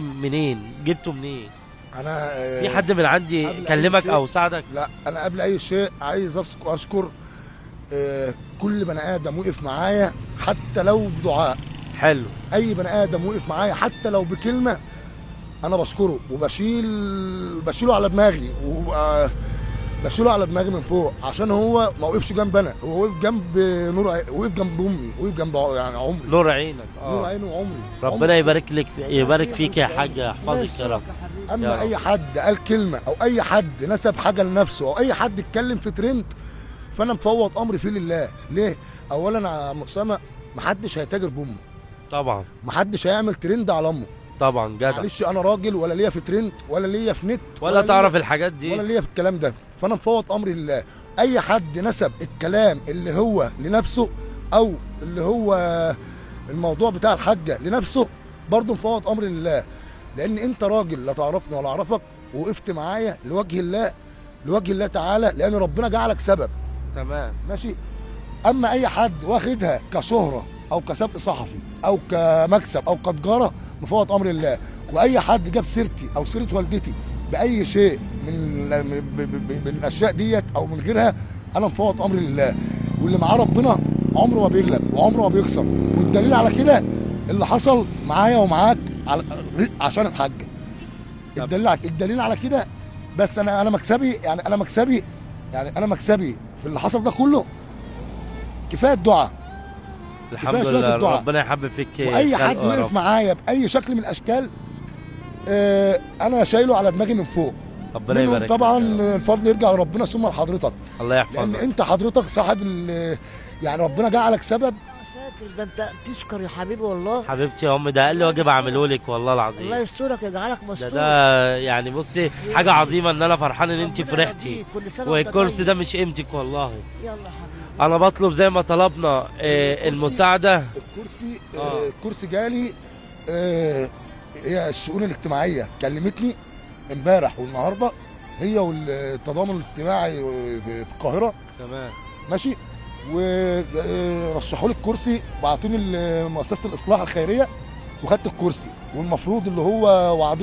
منين جبته منين؟ انا في حد من عندي قبل أي كلمك شيء- او ساعدك؟ لا، انا قبل اي شيء عايز اشكر كل بني ادم وقف معايا حتى لو بدعاء. حلو. اي بني ادم وقف معايا حتى لو بكلمه انا بشكره بشيله على دماغي بشيله على دماغي من فوق، عشان هو ما وقفش جنب انا، هو وقف جنب وقف جنب امي، وقف جنب يعني عمري، نور عينك. نور عينه وعمري. ربنا يبارك لك يبارك فيك يا حاج، يحفظك يا رب. يا اما رب. اي حد قال كلمه او اي حد نسب حاجه لنفسه او اي حد اتكلم في ترند، فانا مفوض امري فيه لله. ليه؟ اولا يا عم اسامه، محدش هيتاجر بامه، طبعا محدش هيعمل ترند على امه. طبعا جدع. معلش، انا راجل ولا ليا في ترند ولا ليا في نت ولا تعرف ليا الحاجات دي. ولا ليا في الكلام ده، فانا مفوض امري لله. اي حد نسب الكلام اللي هو لنفسه او اللي هو الموضوع بتاع الحاجه لنفسه، برضه مفوض امري لله، لان انت راجل لا تعرفني ولا اعرفك، وقفت معايا لوجه الله، لوجه الله تعالى، لان ربنا جعلك سبب. تمام. ماشي. اما اي حد واخدها كشهره او كسبق صحفي او كمكسب او كتجاره، مفوض امر الله. واي حد جاب سيرتي او سيره والدتي باي شيء من الاشياء ديت او من غيرها، انا مفوض امري لله. واللي معاه ربنا عمره ما بيغلب وعمره ما بيخسر، والدليل على كده اللي حصل معايا ومعاك عشان الحاجه. الدليل على كده. بس انا مكسبي، انا مكسبي في اللي حصل ده كله كفايه الدعاء. الحمد كفاية شوية لله، الدعاء. ربنا يحبب فيك واي حد خلقه يا وقف رب. معايا باي شكل من الاشكال، انا شايله على دماغي من فوق. ربنا منهم يبارك طبعا فيك يا رب. الفضل يرجع لربنا ثم لحضرتك، الله لان يحفظك. انت حضرتك صاحب يعني ربنا جعلك سبب. فاكر ده، انت تشكر يا حبيبي والله. حبيبتي يا امي، ده اقل واجب اعمله لك والله الله العظيم. يسترك يجعلك مستور. ده يعني بصي، حاجه عظيمه ان انا فرحان ان انت فرحتي، كل سنه وانت والكرسي طيب. ده مش قيمتك والله. يلا يا حبيبي. انا بطلب زي ما طلبنا المساعده. الكرسي جالي. هي الشؤون الاجتماعيه كلمتني امبارح والنهارده، هي والتضامن الاجتماعي في القاهره. تمام. ماشي. ورشحوا لي الكرسي، بعتوني لمؤسسه الاصلاح الخيريه، وخدت الكرسي، والمفروض اللي هو وعدوني